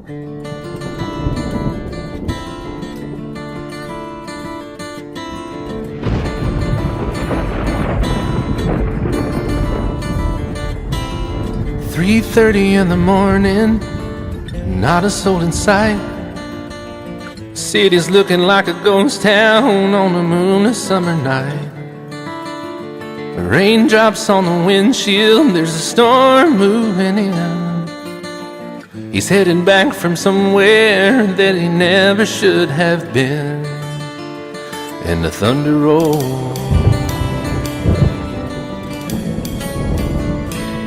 "3:30 in the morning, not a soul in sight. City's looking like a ghost town on a moonless summer night. Raindrops on the windshield, there's a storm moving in. He's heading back from somewhere that he never should have been. And the thunder rolls,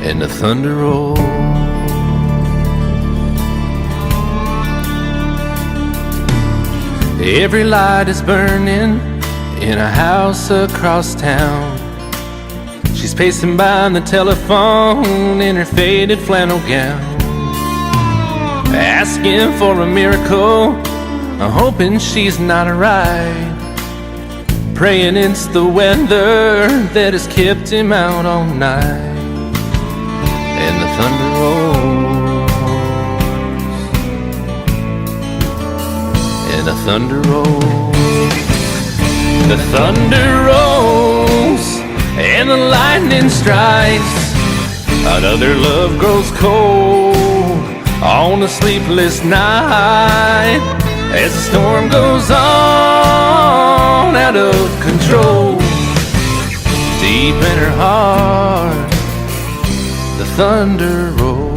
and the thunder rolls. Every light is burning in a house across town. She's pacing by the telephone in her faded flannel gown, asking for a miracle, hoping she's not right, praying it's the weather that has kept him out all night. And the thunder rolls, and the thunder rolls. The thunder rolls, and the lightning strikes. Another love grows cold on a sleepless night, as the storm goes on out of control. Deep in her heart, the thunder rolls.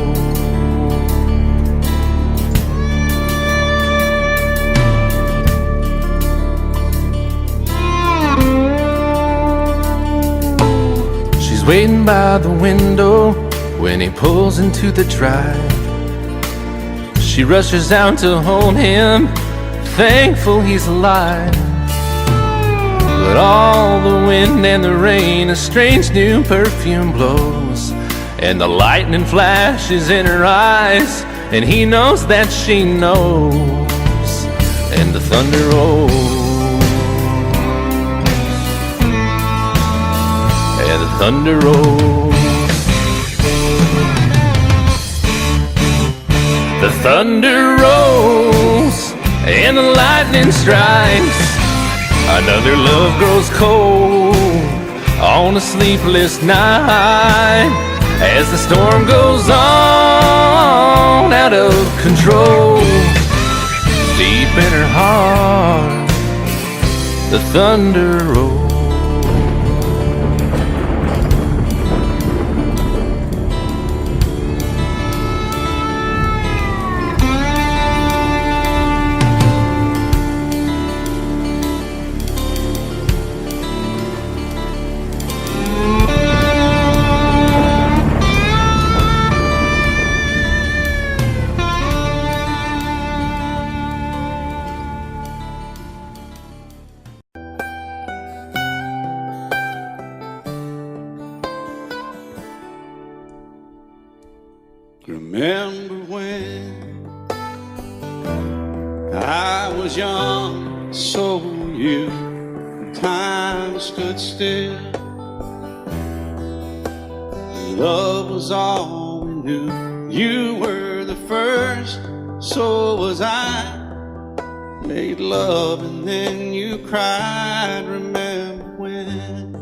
She's waiting by the window when he pulls into the drive. She rushes out to hold him, thankful he's alive. But all the wind and the rain, a strange new perfume blows, and the lightning flashes in her eyes, and he knows that she knows. And the thunder rolls, and the thunder rolls. The thunder rolls, and the lightning strikes. Another love grows cold on a sleepless night, as the storm goes on out of control. Deep in her heart, the thunder rolls. Remember when I was young, so were you. Time stood still. Love was all we knew. You were the first, so was I. Made love and then you cried. Remember when?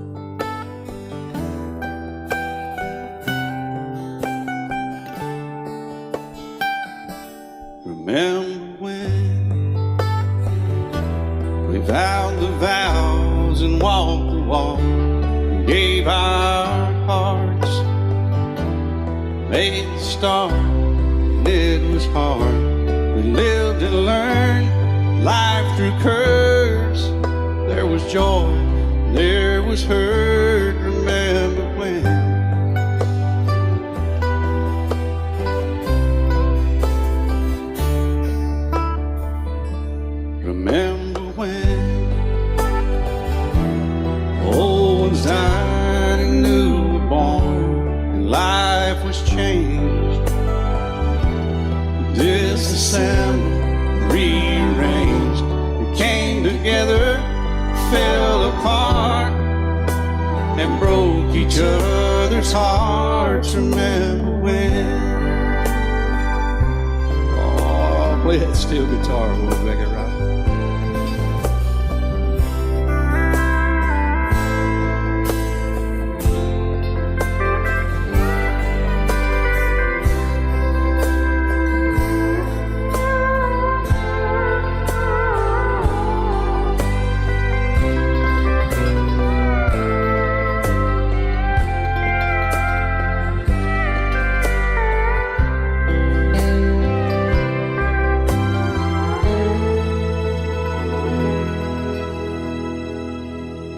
Remember when we vowed the vows and walked the walk, and gave our hearts, made the start, and it was hard. We lived and learned life through curves. There was joy, there was hurt. Remember when? Remember when old ones died and new were born, and life was changed, disassembled, rearranged. We came together, fell apart, and broke each other's hearts. Remember when? Oh, play that steel guitar a little bit, right?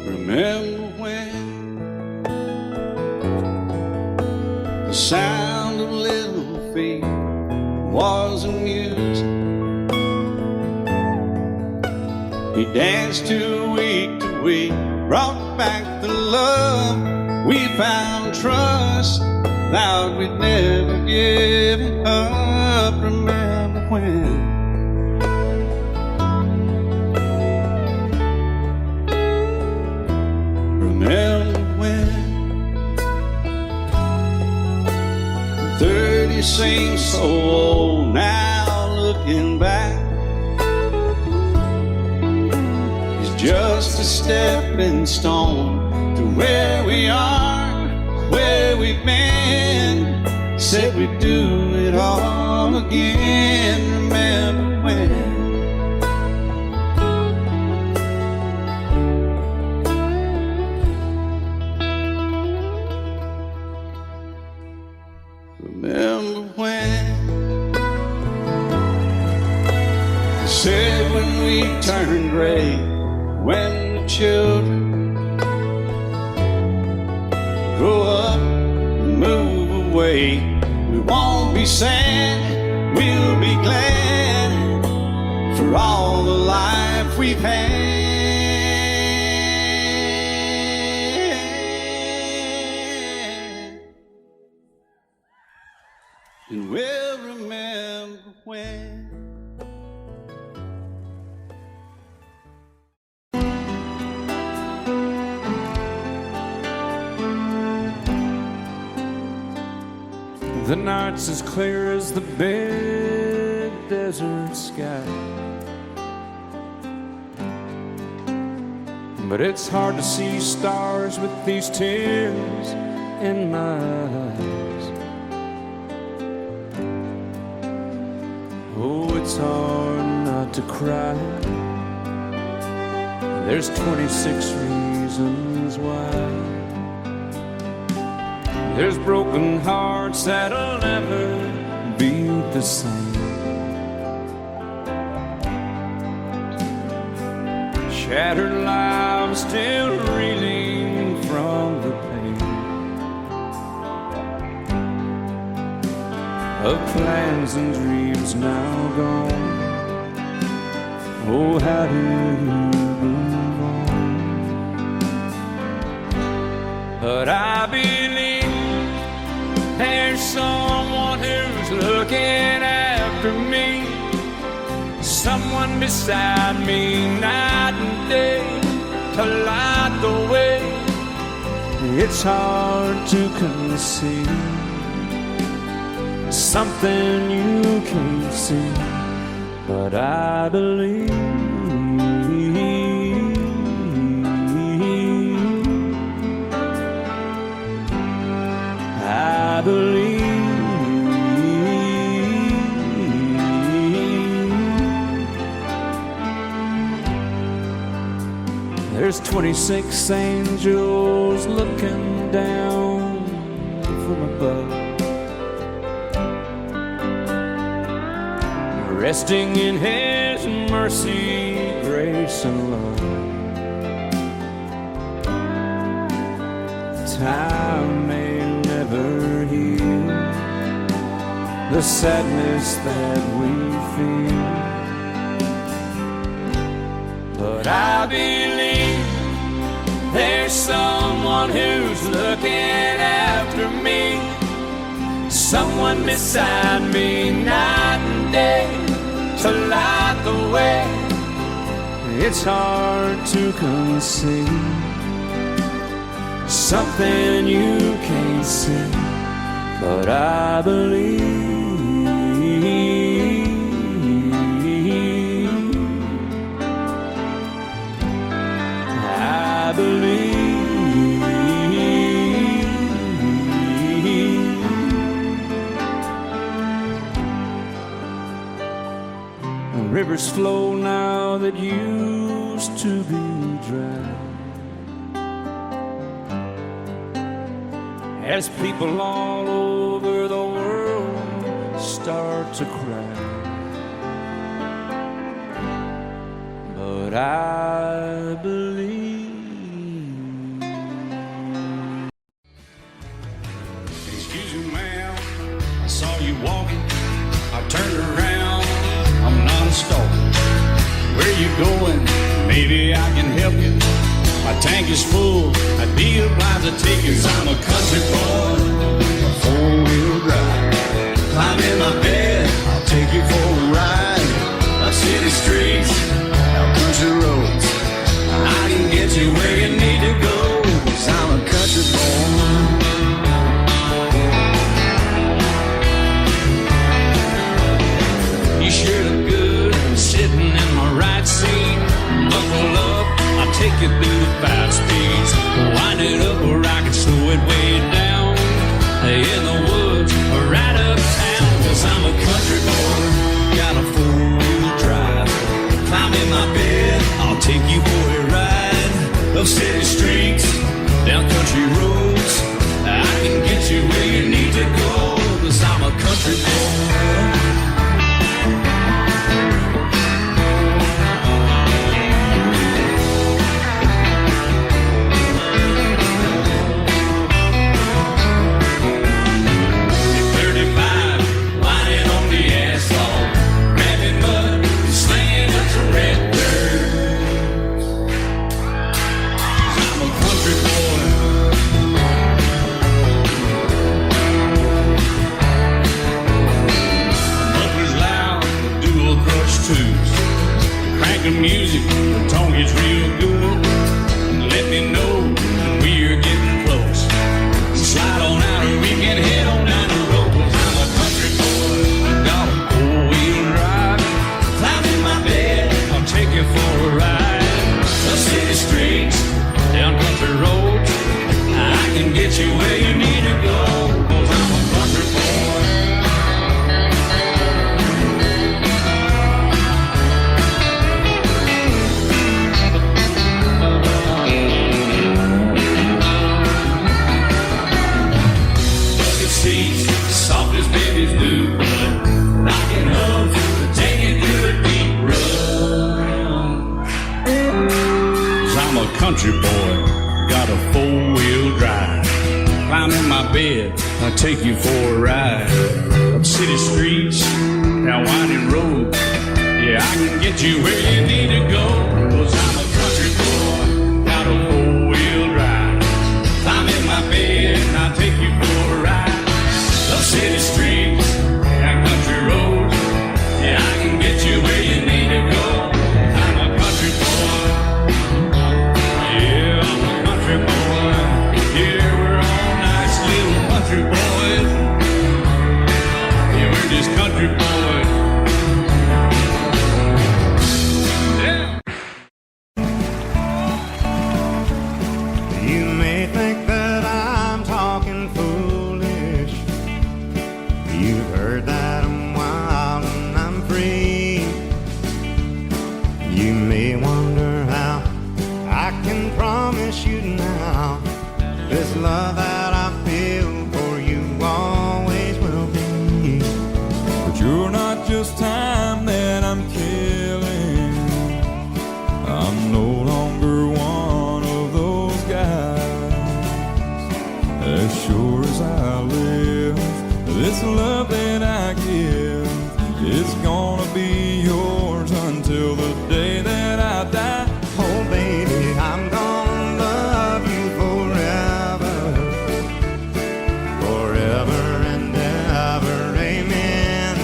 Remember when the sound of little feet was amusing? He danced to week, brought back the love. We found trust, vowed we'd never give it up. Remember when? Remember when 30 seems so old now, looking back. It's just a stepping stone to where we are, where we've been. Said we'd do it all again. Remember when? Remember when they said when we turned gray, when the children grow up and move away, we won't be sad, we'll be glad for all the life we've had. And we'll remember when. The night's as clear as the big desert sky, but it's hard to see stars with these tears in my eyes. Oh, it's hard not to cry. There's 26 reasons why. There's broken hearts that'll never be the same. Shattered lives still reeling from the pain of plans and dreams now gone. Oh, how do you move on? But I believe there's someone who's looking after me, someone beside me night and day to light the way. It's hard to conceive something you can't see, but I believe. I believe. There's 26 angels looking down from above, resting in His mercy, grace, and love. Time may never heal the sadness that we feel, but I believe there's someone who's looking after me, someone beside me night and day to light the way. It's hard to conceive something you can't see, but I believe. rivers flow now that used to be dry. As people all over the world start to cry. But I believe. Excuse me, ma'am, I saw you walking. I turned around, I'm not a stalker. Where you going? Maybe I can help you. My tank is full, I'd be obliged to take you. 'Cause I'm a country boy, a four-wheel drive. Climb in my bed, I'll take you for a ride. Up city streets, out country roads. I can get you where you need to go. 'Cause I'm a country boy. You sure look good sitting in my right seat. Buckle up, I'll take you through the 5 speeds. Wind it up or I can slow it way down. In the woods or right uptown. 'Cause I'm a country boy, got a 4-wheel drive. Climb in my bed, I'll take you for a ride. Up city streets, down country roads. I can get you where you need to go. 'Cause I'm a country boy. The music, the tone gets real good. Let me know when we're getting close. Slide on out and we can head on down the road. 'Cause I'm a country boy, got a 4-wheel drive. Climb in my bed, I'll take you for a ride. Up city streets, down country roads. I can get you where you need to go. 'Cause I'm a country boy. Soft as babies do, but knocking up to take it through a deep run. 'Cause I'm a country boy, got a 4-wheel drive. Climb in my bed, I'll take you for a ride. Up city streets, down winding roads. Yeah, I can get you where you need to go. 'Cause I'm a country boy, got a 4-wheel drive. Climb in my bed, and I'll take you for a ride. Up city streets, down country roads. Yeah, I can get you where you need to go. I'm a country boy. Yeah, I'm a country boy. Yeah, we're all nice little country boys. Yeah, we're just country boys. Yeah. You may think that I'm talking foolish. You've heard that I'm wild and I'm free. You may wonder how I can promise you now this love that I feel for you always will be. But you're not just time that I'm killing. I'm no longer one of those guys. As sure as I live, this love that I give, it's gonna be yours until the day that I die. Oh baby, I'm gonna love you forever, forever and ever, amen.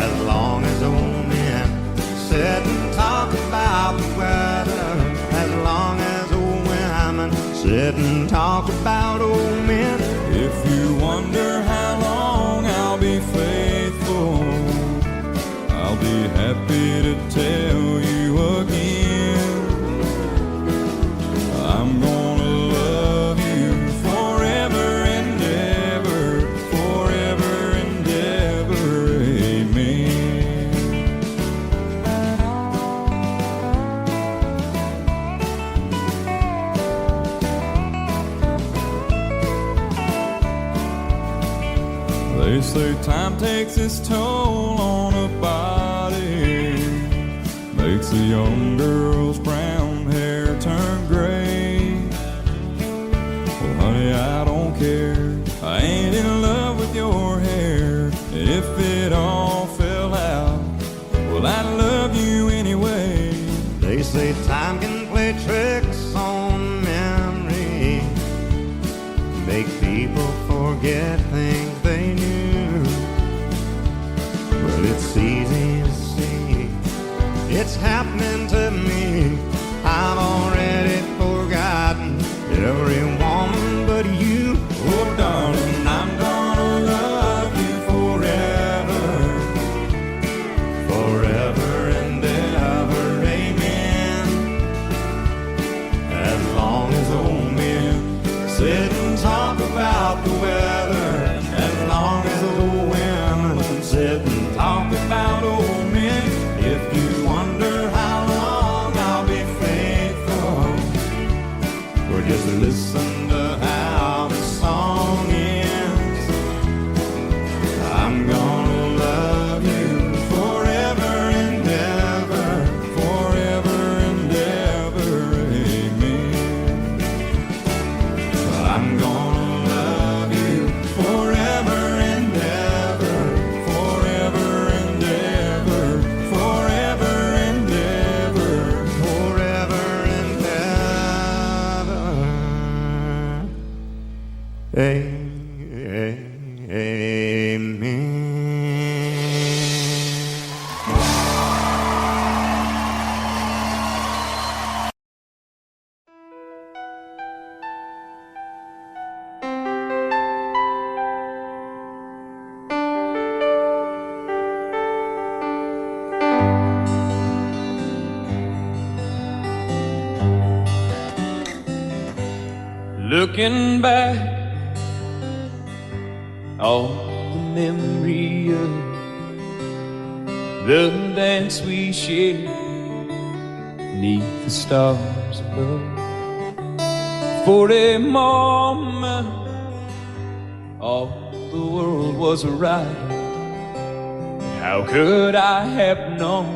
As long as old men sit and talk about the weather, as long as old women sit and talk about old men. If you wonder how long I'll be faithful, I'll be happy to tell you again. I'm gonna love you forever and ever, forever and ever, amen. They say time takes its toll on a body, makes a young girl's brown hair turn gray. Well, honey, I don't care. I ain't in love with your hair. If it all fell out, well, I love you anyway. They say time can play tricks on memory, make people forget things they knew. Well, it's easy to see, it's happening to me. I've already forgotten every woman but you. Oh, darling, I'm gonna love you forever, forever and ever, amen. As long as old men sit and talk about the weather, as long as old women sit and talk about old men. If you wonder how long I'll be faithful, or just listen to how the song ends, I'm gonna love you forever and ever, forever and ever, amen. I'm gonna love you forever and ever, forever and ever, forever and ever, forever and ever, amen. Looking back, all the memory of the dance we shared neath the stars above. For a moment, all the world was right. How could I have known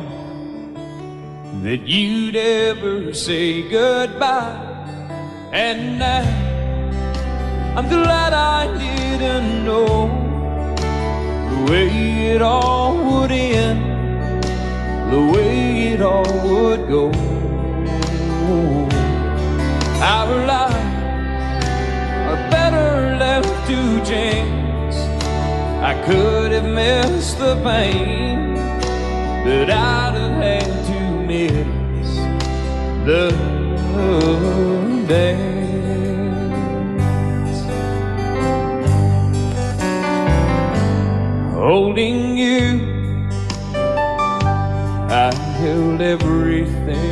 that you'd ever say goodbye? And now I'm glad I didn't know the way it all would end, the way it all would go. Our lives are better left to chance. I could have missed the pain, but I'd have had to miss the dance. Holding you, I held everything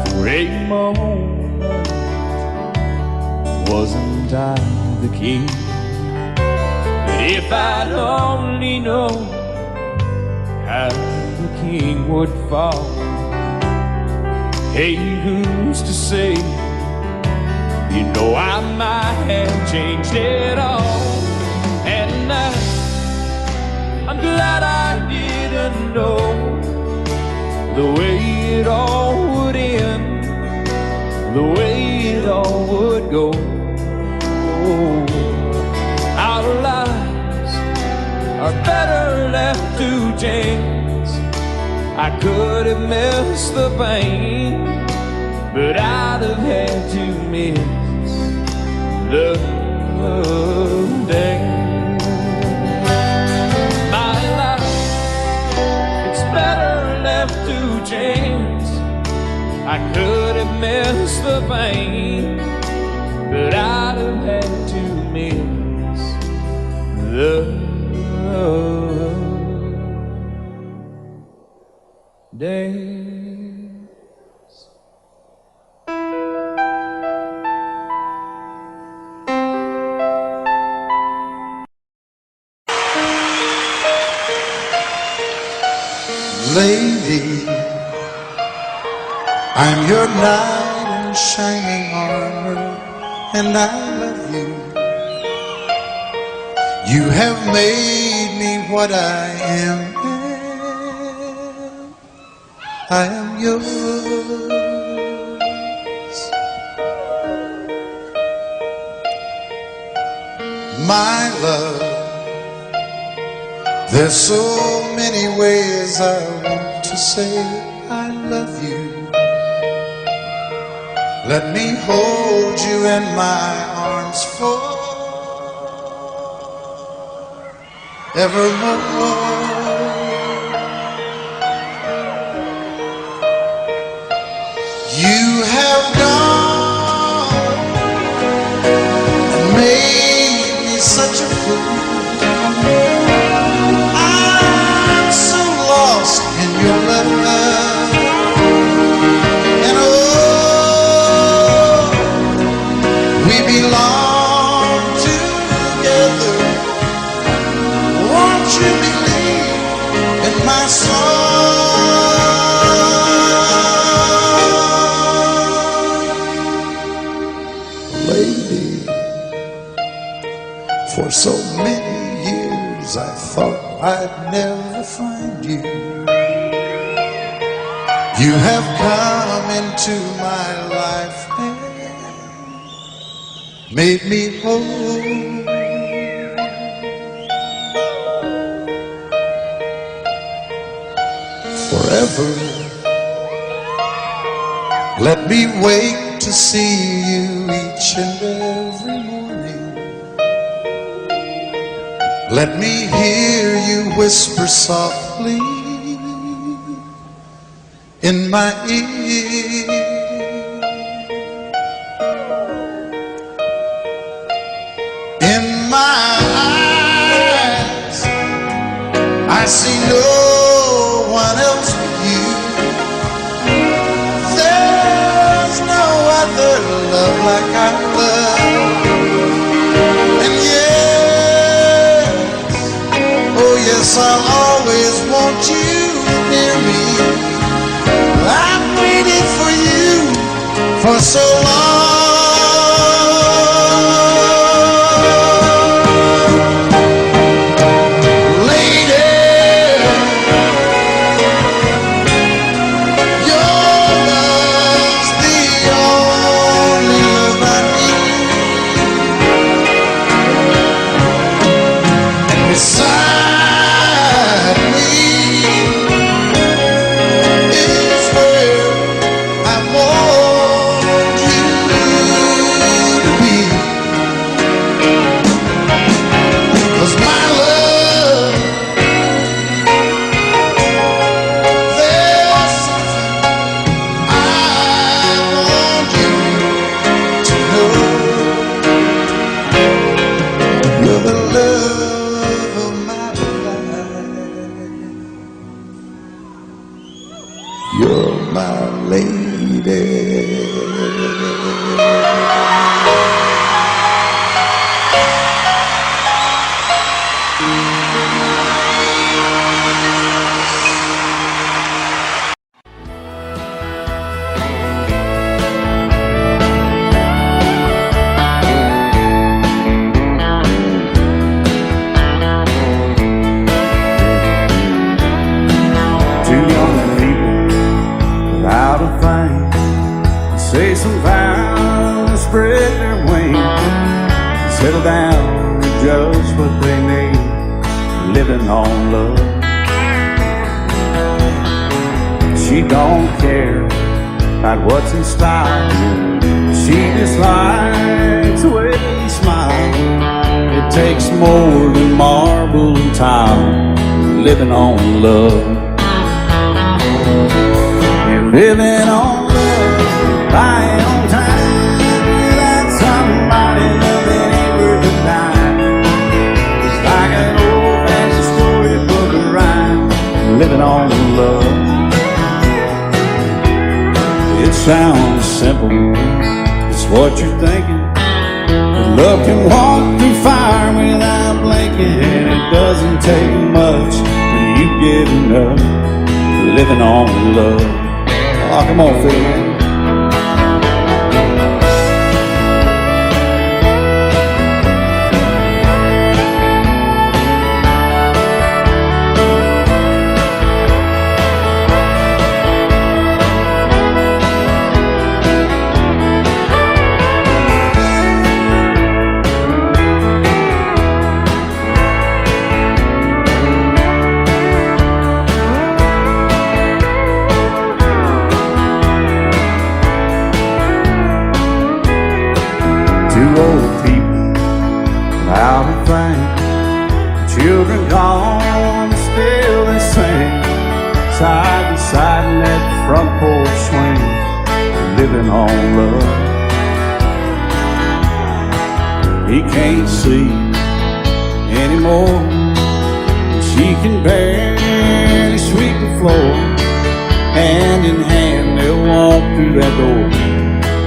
for a moment. Wasn't I the king? But if I'd only known how the king would fall. Hey, who's to say? You know I might have changed it all. And I'm glad I didn't know the way it all would end, the way it all would go. Our lives are better left to chance. I could have missed the pain, but I'd have had to miss the day. My life, it's better left to chance. I could have missed the pain, but I'd have had to miss the days. Lady, I'm your knight in shining armor, and I love you. You have made me what I am. I am yours. My love, there's so many ways I want to say I love you. Let me hold you in my arms forevermore. You have gone and made me such a fool. I'm so lost in your love, and oh, we belong together. Won't you believe in my song? Lady, for so many years I thought I'd never find you. You have come into my life and made me whole. Forever, let me wake to see you each and every morning. Let me hear you whisper softly in my ear. In my eyes, I see no one else but you. There's no other love like I love. And yes, oh yes, I'll always want you near me. I've waited for you for so long. You're my lady. Say some vows, spread their wings, settle down to just what they need, living on love. She don't care about what's in style, she just likes the way you smile. It takes more than marble and tile, living on love. And living on buying on time without somebody loving ain't worth a dime. It's like an old-fashioned storybook of rhyme, living on love. It sounds simple, it's what you're thinking. But love can walk through fire without blinking. It doesn't take much when you give enough, living on love. Oh, come on, Phil. thing. Children gone, still they sing, side by side in that front porch swing, living on love. He can't see anymore, she can barely sweep the floor. Hand in hand they'll walk through that door,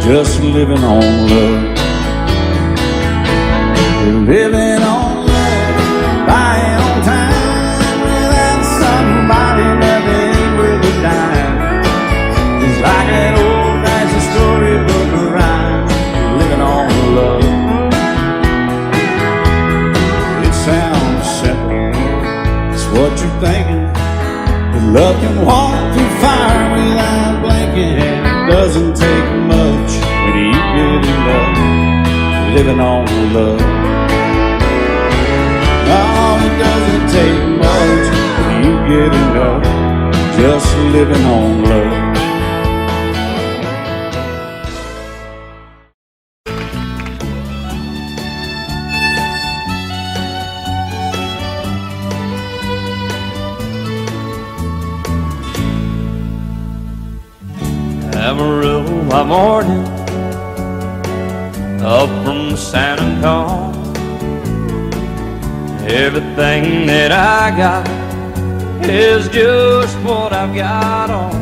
just living on love. They're living on love, buying on time without somebody loving with a dime. It's like an old-fashioned storybook rhyme, living on love. It sounds simple, it's what you're thinking. But love can walk through fire without blinking, and it doesn't take much when you get in love, living on love. No, it doesn't take much when you get in love, just living on love. Amarillo by morning, up from San Antonio. Everything that I got is just what I've got on.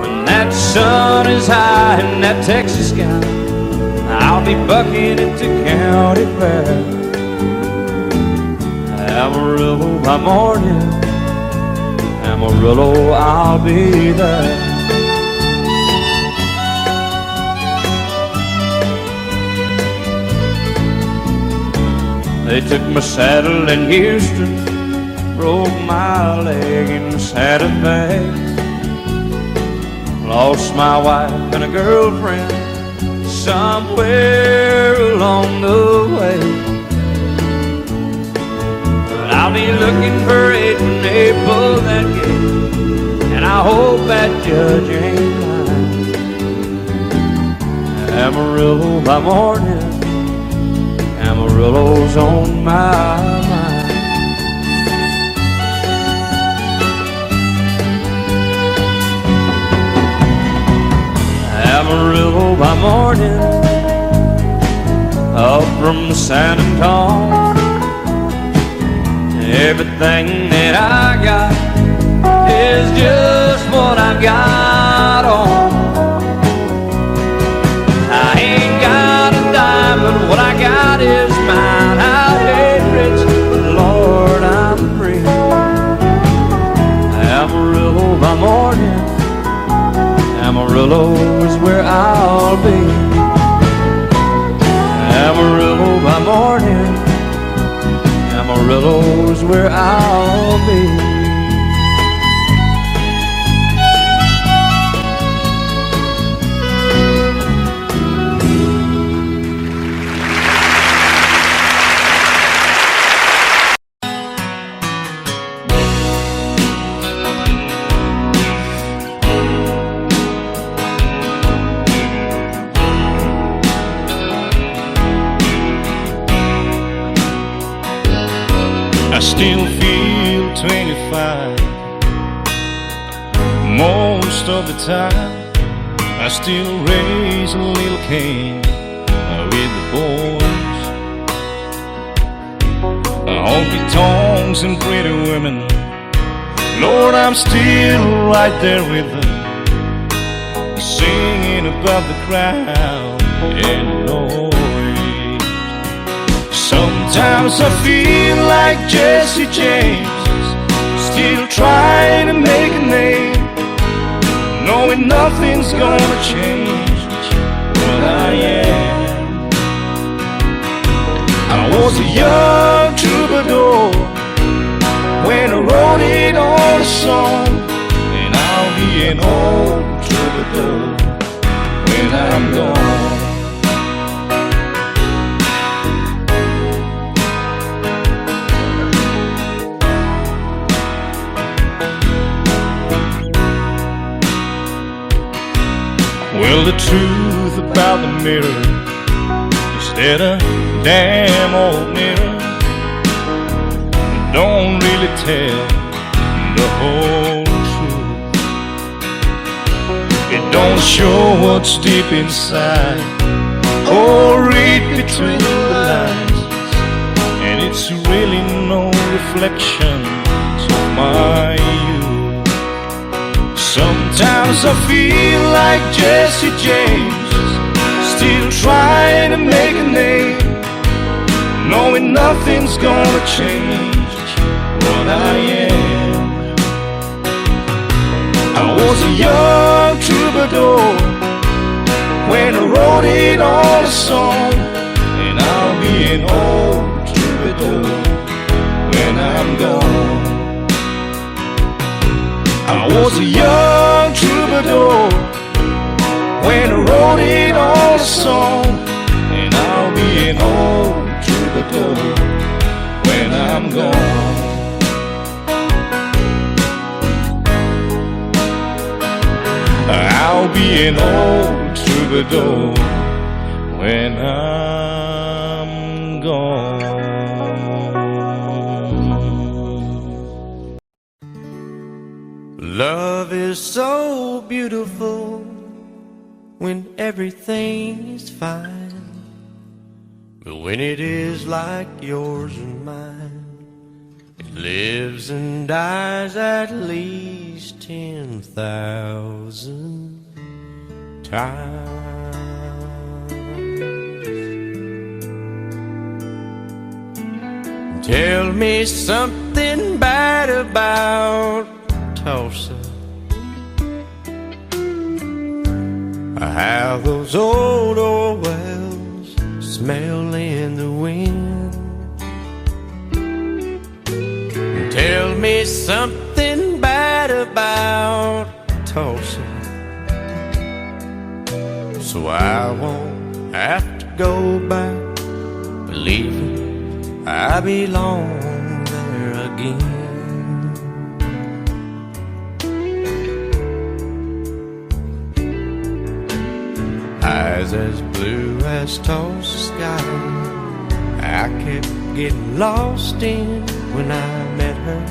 When that sun is high in that Texas sky, I'll be bucking into county fair. Amarillo by morning, Amarillo, I'll be there. They took my saddle in Houston, broke my leg in Santa Fe. Lost my wife and a girlfriend somewhere along the way. But I'll be looking for it when they pull that gate, and I hope that judge ain't lying. Amarillo by morning, Amarillo's on my mind. Amarillo by morning, up from San Antonio. Everything that I got is just what I've got on. I ain't got a dime, but what I got is mine. I ain't rich, but Lord, I'm free. Amarillo by morning, Amarillo is where I'll be. Amarillo by morning, Amarillo is where I'll be. I still feel 25 most of the time. I still raise a little Cain with the boys. Honky tonks and pretty women, Lord, I'm still right there with them, singing above the crowd and noise. Sometimes I feel like Jesse James, still trying to make a name, knowing nothing's gonna change what I am. I was a young troubadour when I wrote it on a song, and I'll be an old troubadour when I'm gone. Well, the truth about the mirror is Said a damn old mirror don't really tell the whole truth. It don't show what's deep inside or read between the lines, and it's really no reflection of my youth. Sometimes I feel like Jesse James, still trying to make a name, knowing nothing's gonna change what I am. I was a young troubadour when I wrote it on a song, and I'll be an old troubadour when I'm gone. I was a young troubadour when I wrote it on a song, and I'll be an old troubadour when I'm gone. I'll be an old troubadour when I'm gone. Love is so beautiful when everything is fine, but when it is like yours and mine, it lives and dies at least 10,000 times. Tell me something bad about Tulsa, how those old wells smell in the wind. Tell me something bad about Tulsa, so I won't have to go back believing I belong there again. Eyes as blue as Tulsa sky, I kept getting lost in when I met her.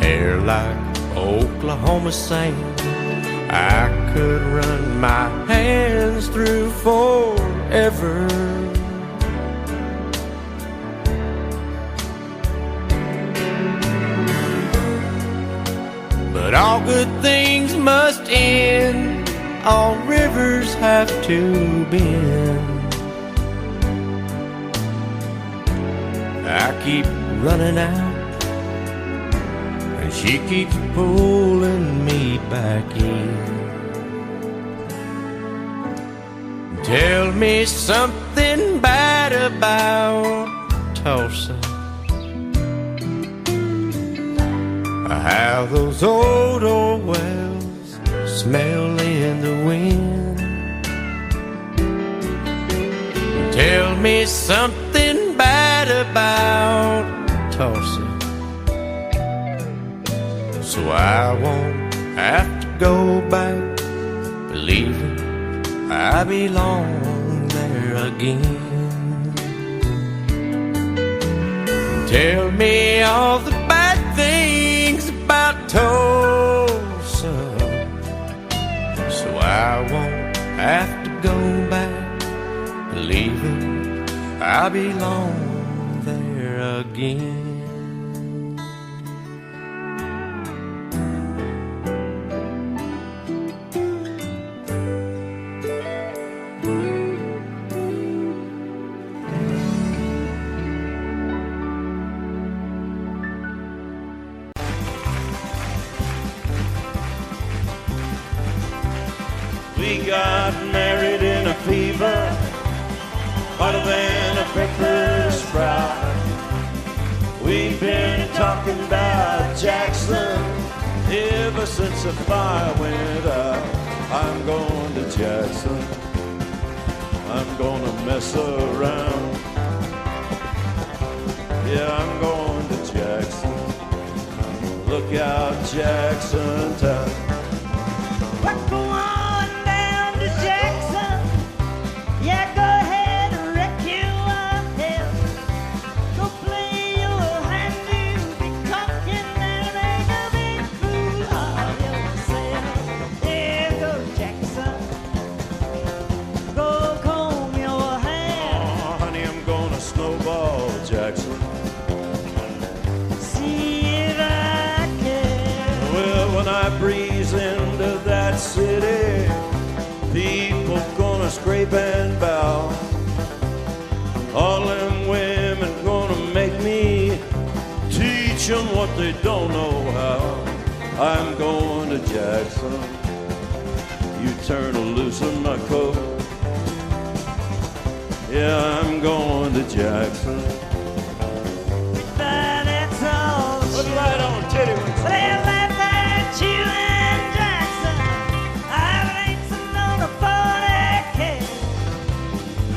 Hair like Oklahoma sand, I could run my hands through forever. But all good things must end, all rivers have to bend. I keep running out, and she keeps pulling me back in. Tell me something bad about Tulsa, how those old wells smell in the wind. Tell me something bad about Tulsa, so I won't have to go back believing I belong there again. Tell me all the bad things about Tulsa, so I won't have to go back believing I belong there again. We got married in a fever, hotter than a pepper sprout. We've been talking about Jackson ever since the fire went out. I'm going to Jackson, I'm gonna mess around. Yeah, I'm going to Jackson, look out Jackson town. Well, go on down to Jackson. Yeah, go ahead and wreck your hell. Go play your hand, you'll be cocking and make a big fool of yourself. Yeah, go Jackson. Go comb your hair. Oh, honey, I'm gonna snowball Jackson. See if I can. Well, when I breeze into that city, people gonna scrape and bow. All them women gonna make me teach them what they don't know how. I'm going to Jackson. You turn loose in my coat. Yeah, I'm going to Jackson. But that's all. Put it right on, titty wings. Well, laugh at you and Jackson. I'm racing on a 40K.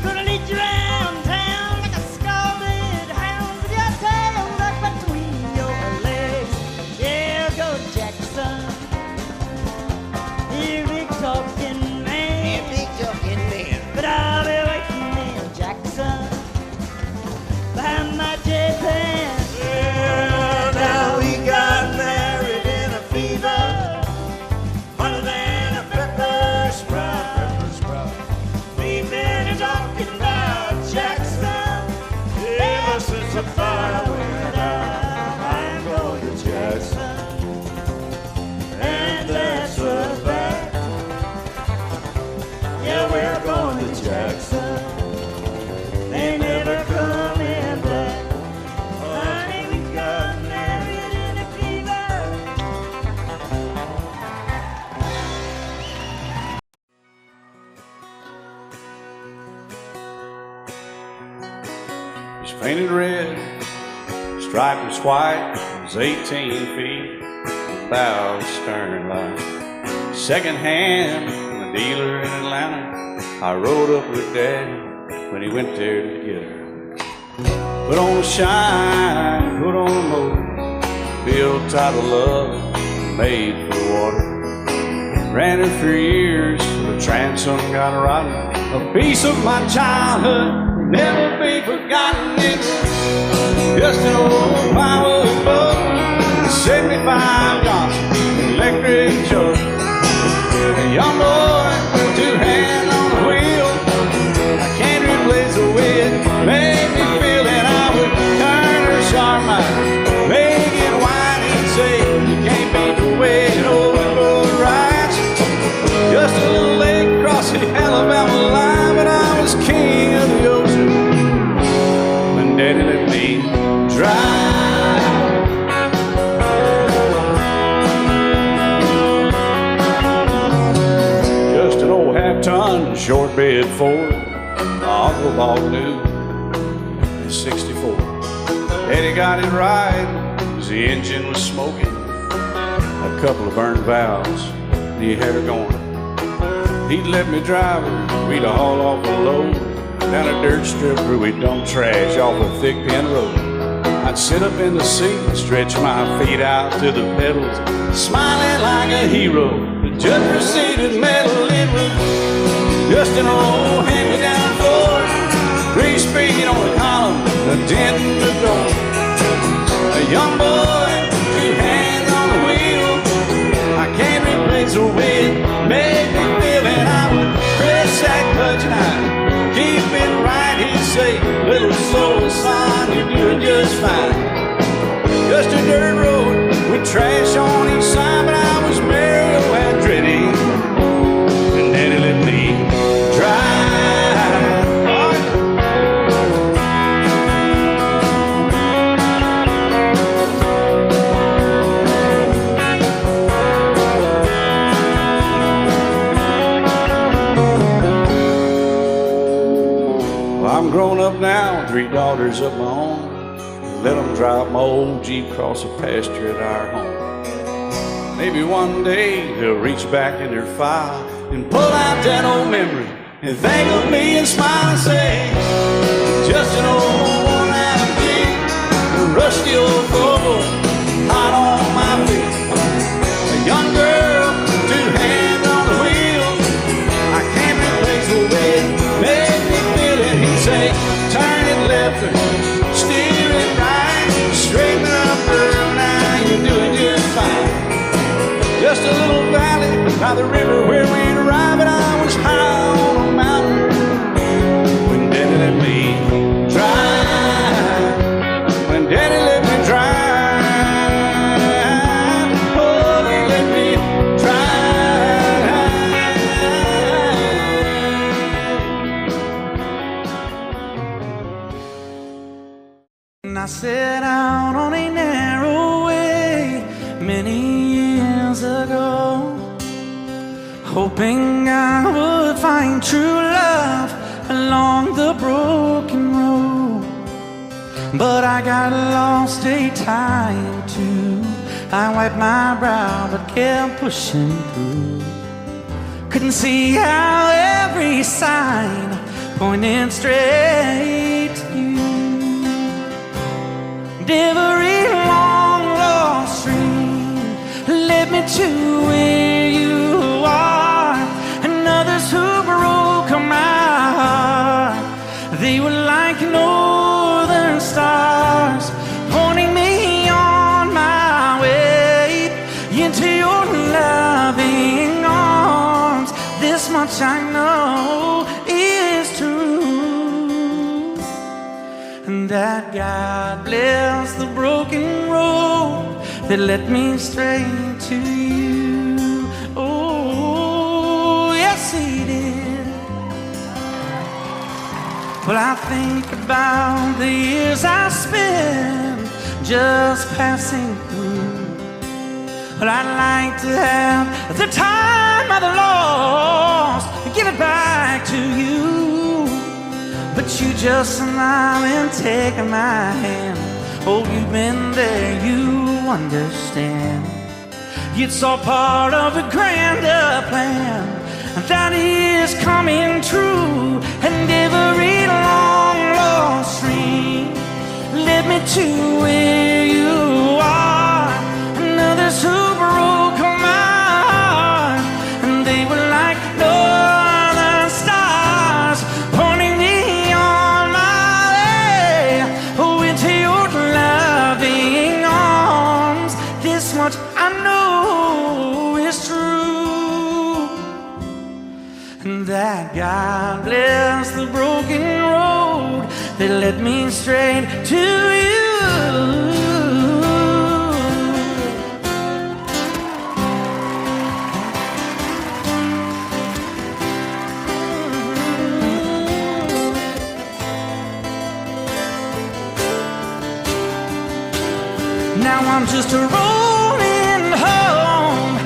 Gonna lead you around town like a scalded hound with your tail tucked between your legs. Yeah, go Jackson. You big talking man. But I'll be waiting in Jackson behind my J-Pan. Well, now we got married in a fever, hotter than a pepper sprout. We've been talking about Jackson ever since the fire went out. I'm going to Jackson, and that's a fact. Yeah, we're going to Jackson. They never coming back. Honey, we got married in a fever. He's painted red, striped was white, was 18 feet, about stern line. Second hand from a dealer in Atlanta. I rode up with Daddy when he went there to get her. Put on a shine, put on a motor, built out of love, made for water. Ran her for years, the transom got rotten. A piece of my childhood, never be forgotten. It's just an old firewood boat, 75 Johnson, electric choke. A young boy, two hands on the wheel. I can't replace the way it made me feel that I would turn her sharp mind, make it wide and say you can't beat the way an old boat rides. Just a little lake across the Alabama line, but I was king of the ocean when Daddy let me drive. Just an old half-ton short bed Ford my uncle bought new in '64. Daddy got it right, 'cause the engine was smoking, a couple of burned valves, he had her going. He'd let me drive her, we'd haul off a load down a dirt strip where we'd dump trash off a thick pin road. I'd sit up in the seat and stretch my feet out to the pedals, smiling like a hero. The judge proceeded metal, it was just an old hand-me-down Ford, 3-speed on the column, a dent in the door. A young boy, two hands on the wheel. I can't replace the way it made me feel, and I would press that clutch and I'd keep it right. He'd say, little soul, son, you're doing just fine. Just a dirt road with trash on each side, but I was Mario Andretti, and Daddy let me drive. I'm grown up now, 3 daughters of my own. Let them drive my old Jeep across the pasture at our home. Maybe one day they'll reach back in their file and pull out that old memory and think of me and smile and say, just an old worn-out Jeep, a rusty old Volvo, hot on my feet. A young girl, 2 hands on by the river where we'd arrive, and I was high on a mountain when Daddy let me drive. When Daddy let me drive, oh, he let me drive. And I set out on a narrow way many years ago, hoping I would find true love along the broken road. But I got lost a time or two. I wiped my brow but kept pushing through. Couldn't see how every sign pointed straight to you. Every long lost stream led me to where you are, and others who broke my heart, they were like northern stars, pointing me on my way into your loving arms. This much I know is true, and that God bless the broken road that led me straight to you. Oh, yes, He did. Well, I think about the years I spent just passing through. Well, I'd like to have the time I've lost, give it back to you. But you just smile and take my hand. Oh, you've been there, you understand. It's all part of a grander plan that is coming true. And every long lost stream led me to where you are, and others who broke my heart, and they were like northern stars, pointing me on my way, oh, into your loving arms. This much I know is true, and that God bless the broken road that led me straight to you. Now I'm just rolling home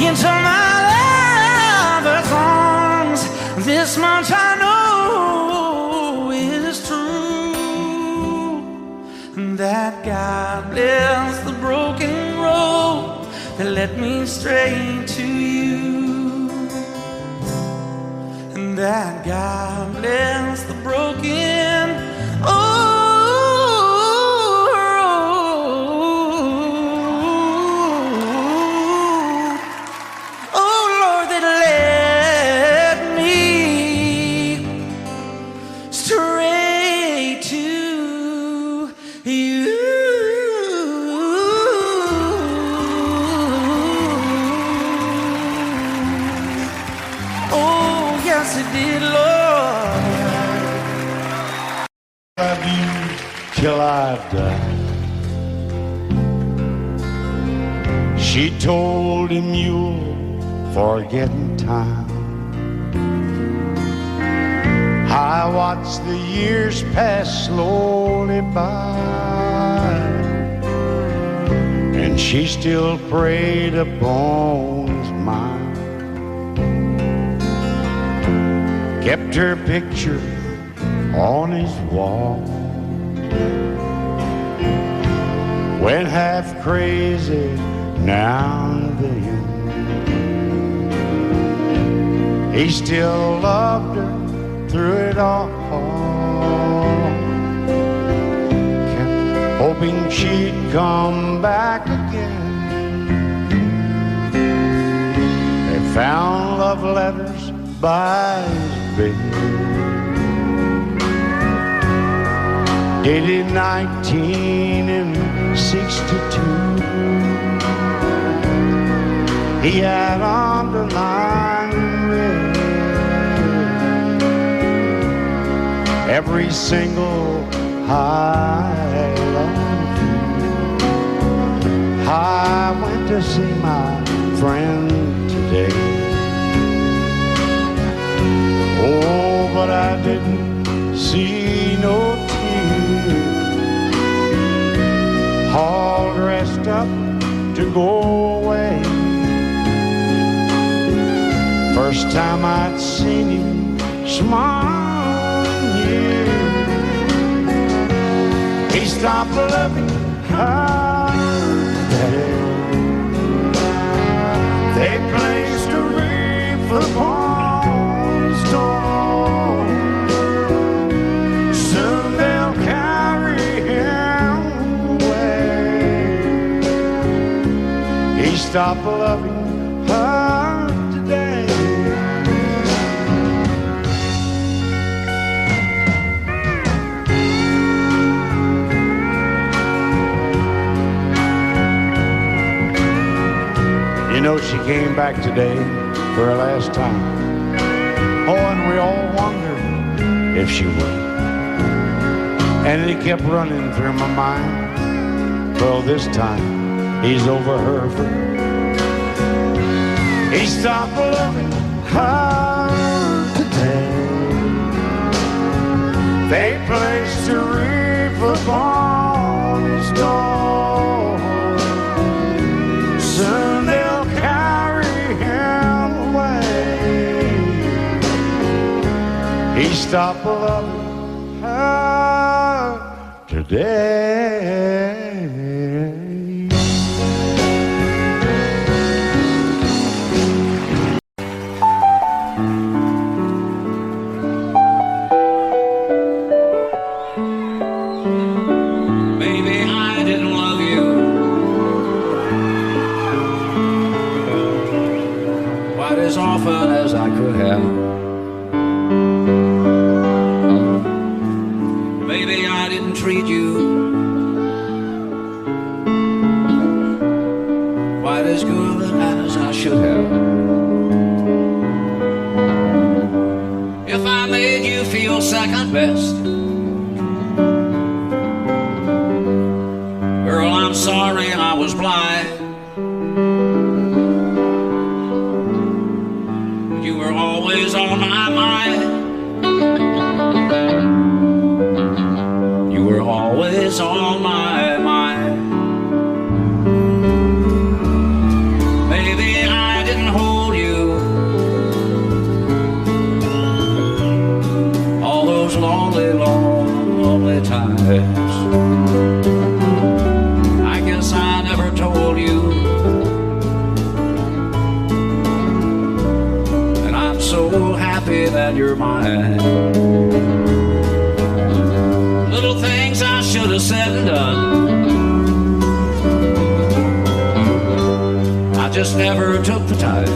into my lover's arms. This much I know is true, and that God bless the broken road that led me straight to you, and that God bless the broken till I die. She told him you'll forget in time. I watched the years pass slowly by, and she still preyed upon his mind. Kept her picture on his wall, went half crazy now and then. He still loved her through it all, kept hoping she'd come back again. They found love letters by his bed, dated 1962. He had underlined every single highlight. I went to see my friend today. Oh, but I didn't see no tears, all dressed up to go away. First time I'd seen him smile in years. He stopped loving her today. They placed a wreath upon his door. Soon they'll carry him away. He stopped loving her today. You know, she came back today for her last time. Oh, and we all wondered if she would. And it kept running through my mind. Well, this time he's over her for good. He stopped loving her today. They placed a wreath upon his door. Soon they'll carry him away. He stopped loving her today. Maybe I didn't love you quite as often as I could have. Maybe I didn't treat you quite as good as I should have. If I made you feel second best, girl, I'm sorry I was blind. You were always on my mind. You were always on my mind. Maybe I didn't hold you all those lonely, lonely times. I guess I never told you, and I'm so happy that you're mine. Little things I should have said and done, I just never took the time.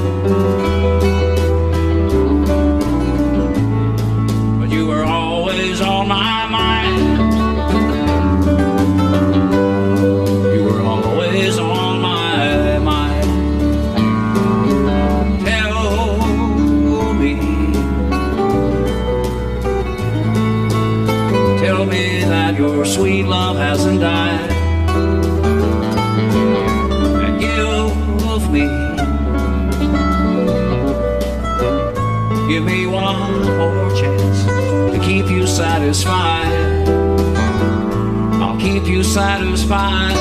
But you were always on my mind. You were always on my mind. Tell me that your sweet love hasn't died. And give me one more chance to keep you satisfied. I'll keep you satisfied.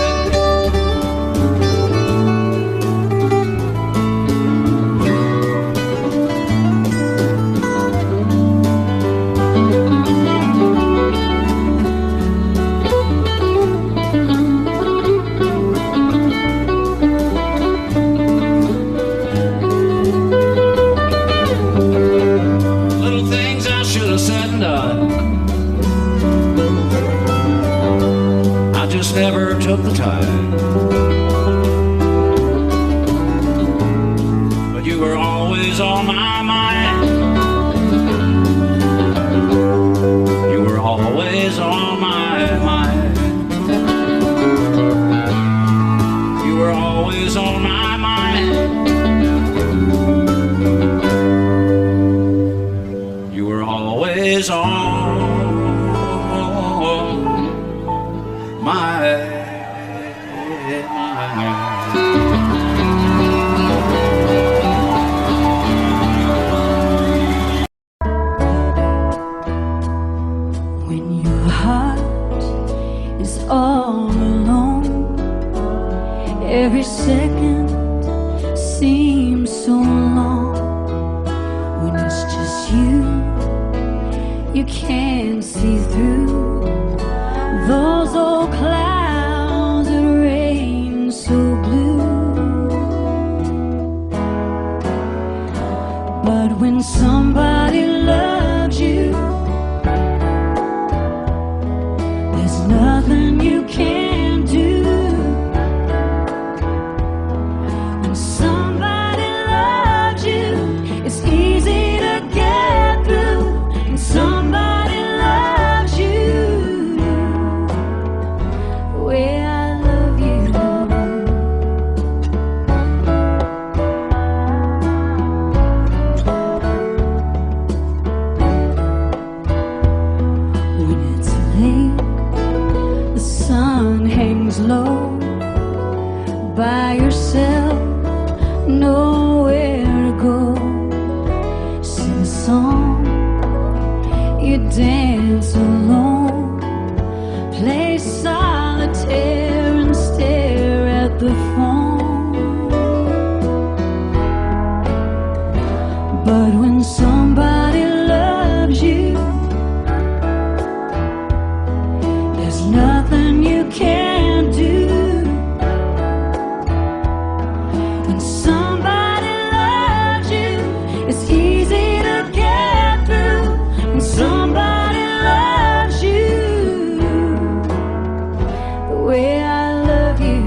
Never took the time, but you were always on my mind. You were always on my mind. You were always on my mind. You were always on second seems so long. When it's just you, you can't see through those old clouds that rain so blue. But when somebody loves you, there's nothing you can do. When somebody loves you, it's easy to get through. When somebody loves you the way I love you, when it's late, the sun hangs low, by yourself, nowhere to go. Sing a song, you dance alone, play solitaire and stare at the phone. But when somebody loves you, there's nothing you can't do. When somebody loves you, it's easy to get through. When somebody loves you the way I love you,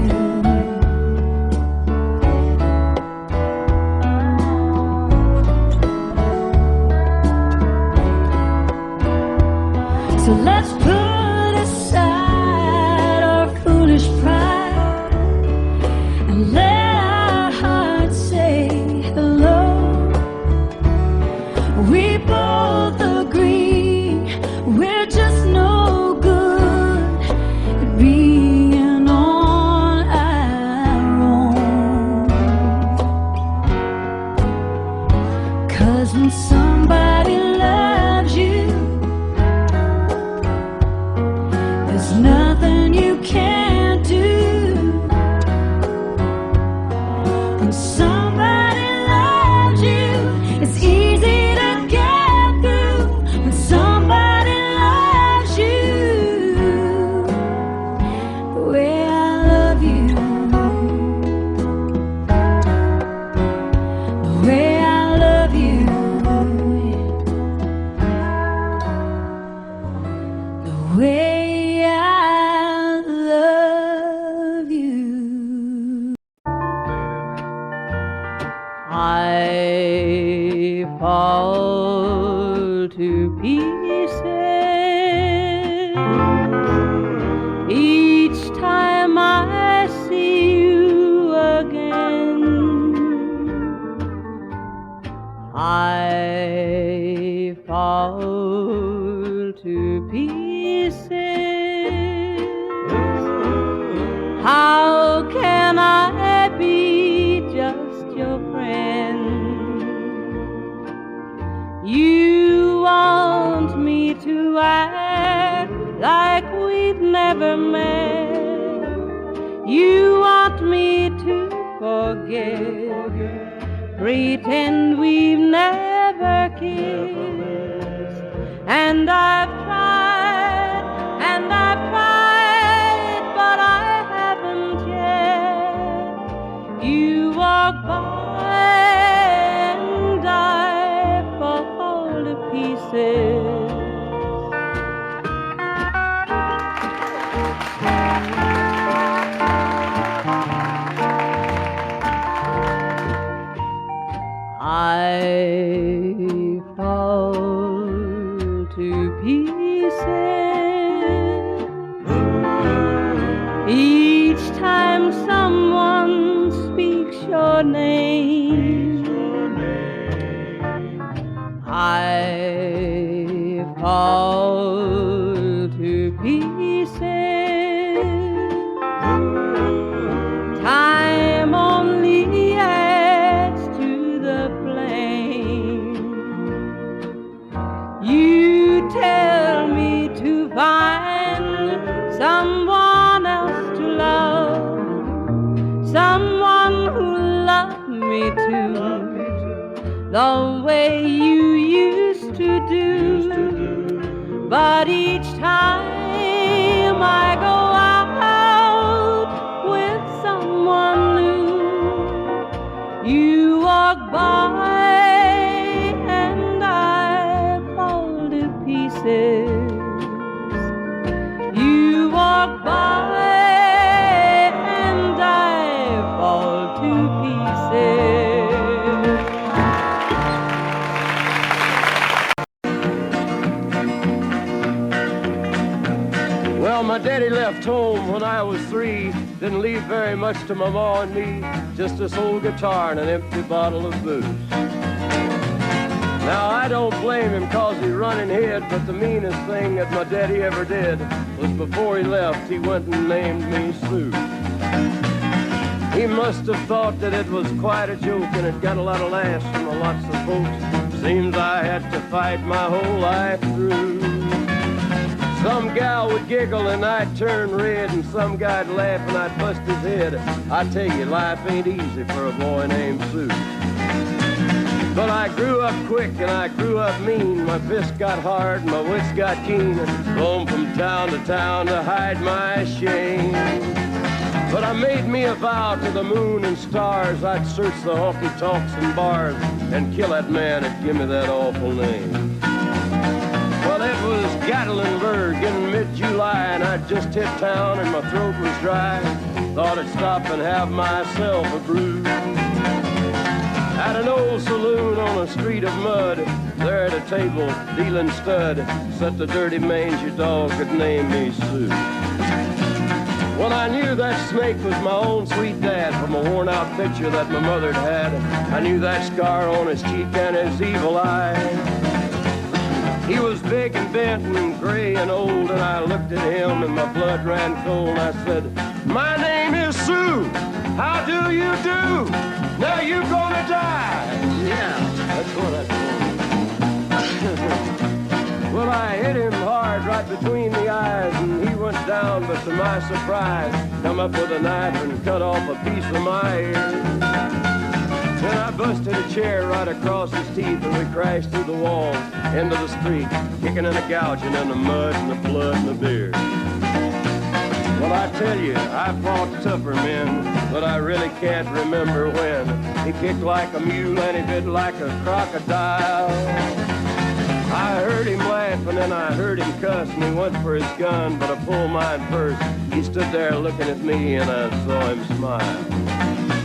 so let's put aside our foolish pride and let our hearts say hello. We both agree we're just no good at being on our own. 'Cause when somebody loves you, there's nothing you can't do. When somebody loves you, it's easy to get through. When somebody loves you the way I love you, the way I love you, the way I love you. I fall to pieces each time I see you again. I fall to pieces. How can I be just your friend? You want me to act like we've never met. You want me to forget, pretend we've never kissed. And I've tried, but I haven't yet. You walk by and I fall to pieces. I fall to pieces each time someone speaks your name. I fall to pieces. Time only adds to the flame. You tell me to find someone else to love, someone way you used to do. But each time I go out with someone new, you walk by and I fall to pieces. You walk by and I fall to pieces. Well, my daddy left home when I was 3. Didn't leave very much to my ma and me. Just this old guitar and an empty bottle of booze. Now, I don't blame him 'cause he run and hid, but the meanest thing that my daddy ever did was before he left, he went and named me Sue. He must have thought that it was quite a joke and it got a lot of laughs from lots of folks. Seems I had to fight my whole life through. Some gal would giggle and I'd turn red, and some guy'd laugh and I'd bust his head. I tell you, life ain't easy for a boy named Sue. But I grew up quick and I grew up mean. My fists got hard and my wits got keen. Roamed from town to hide my shame. But I made me a vow to the moon and stars, I'd search the honky-tonks and bars and kill that man that give me that awful name. Well, it was Gatlinburg in mid-July, and I'd just hit town and my throat was dry. Thought I'd stop and have myself a brew. At an old saloon on a street of mud, there at a table, dealing stud, sat the dirty mangy dog that named me Sue. Well, I knew that snake was my own sweet dad from a worn-out picture that my mother'd had. I knew that scar on his cheek and his evil eye. He was big and bent and gray and old, and I looked at him and my blood ran cold. And I said, "My name is Sue. How do you do? Now you gonna die." Yeah, that's what I told. Well, I hit him hard right between the eyes, and he went down, but to my surprise, come up with a knife and cut off a piece of my ear. Then I busted a chair right across his teeth, and we crashed through the walls into the street, kicking and a gouging in the mud and the blood and the beer. Well, I tell you, I fought tougher men, but I really can't remember when. He kicked like a mule and he bit like a crocodile. I heard him laugh and then I heard him cuss, and he went for his gun, but I pulled mine first. He stood there looking at me and I saw him smile.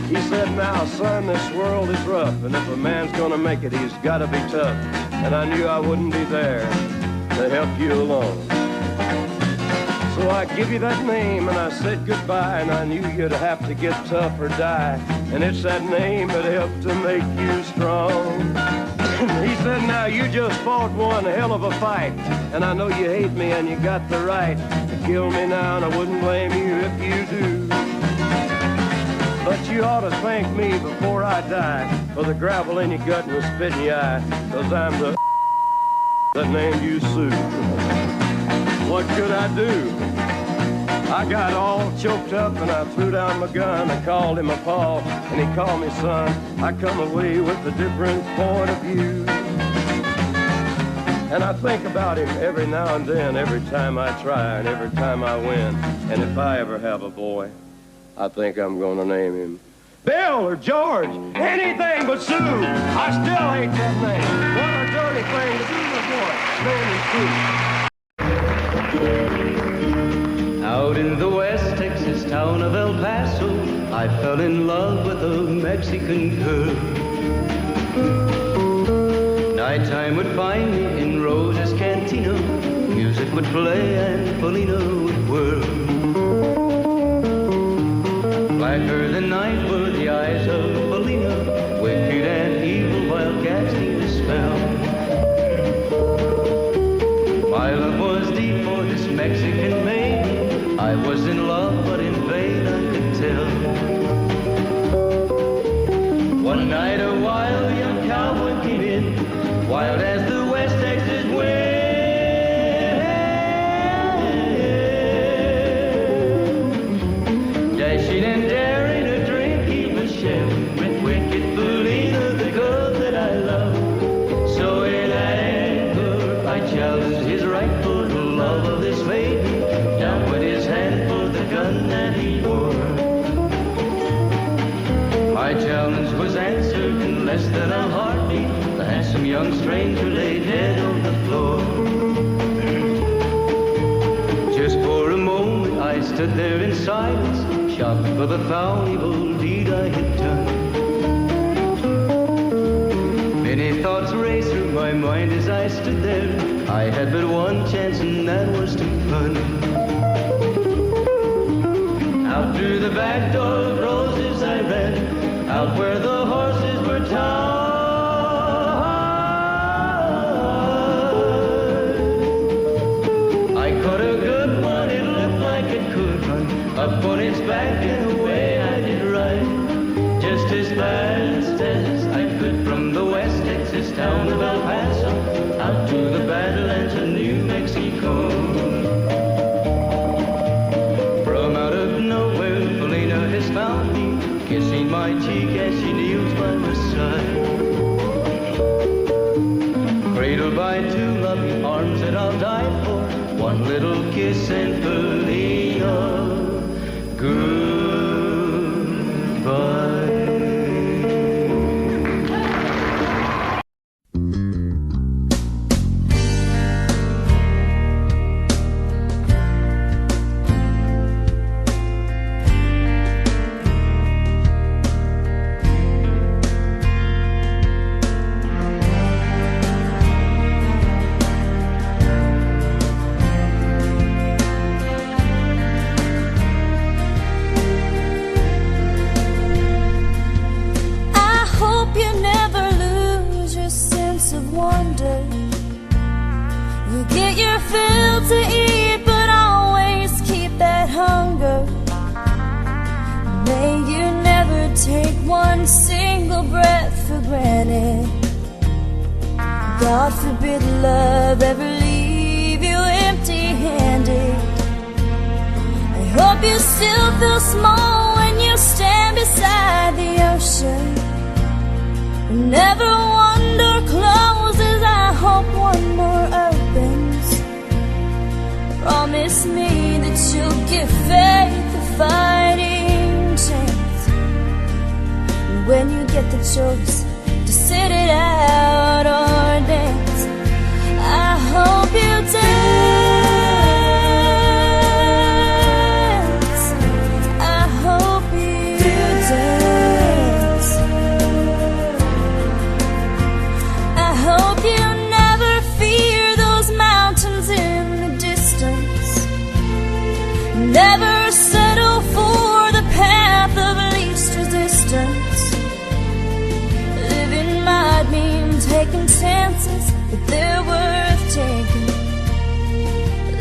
He said, "Now, son, this world is rough, and if a man's gonna make it, he's gotta be tough." And I knew I wouldn't be there to help you along. So I give you that name and I said goodbye, and I knew you'd have to get tough or die. And it's that name that helped to make you strong. He said, "Now you just fought one hell of a fight, and I know you hate me and you got the right to kill me now, and I wouldn't blame you if you do. But you ought to thank me before I die for the gravel in your gut and the spit in your eye, 'cause I'm the that named you Sue." What could I do? I got all choked up and I threw down my gun. I called him a paw and he called me son. I come away with a different point of view. And I think about him every now and then, every time I try and every time I win. And if I ever have a boy, I think I'm gonna name him Bill or George, anything but Sue. I still hate that name. What a dirty thing to do with a boy. Name him Sue. Out in the West Texas town of El Paso, I fell in love with a Mexican girl. Nighttime would find me in Rose's Cantina. Music would play and Polina would whirl. Blacker than night were the eyes of Polina, wicked and evil while casting a spell. My love was deep for this Mexican maiden. I was in love, but in vain I could tell. One night a wild young cowboy came in, wild as the West Texas wind. Dashing and daring a drink he was sharing with wicked Polina, the girl that I love. less than a heartbeat, the handsome young stranger laid head on the floor. Just for a moment I stood there in silence, shocked by the foul evil deed I had done. Many thoughts raced through my mind as I stood there. I had but one chance and that was to run. Out through the back door of roses I ran, out where the horses were tied. I caught a good one, it looked like it could run up on its back and away I did ride. Just as fast as I could from the West Texas town of El Paso out to the Badlands of New Mexico. From out of nowhere, Felina has found me, kissing my cheek as she kneels by my side. Cradled by two loving arms that I'll die for, one little kiss and Felina, goodbye. God forbid love ever leave you empty-handed. I hope you still feel small when you stand beside the ocean. Never one door closes, I hope one more opens. Promise me that you'll give faith a fighting chance. And when you get the choice to sit it out or dance, I hope you dance. I hope you dance. I hope you never fear those mountains in the distance. Never settle for the path of least resistance. Living might mean taking chances, but they're worth taking.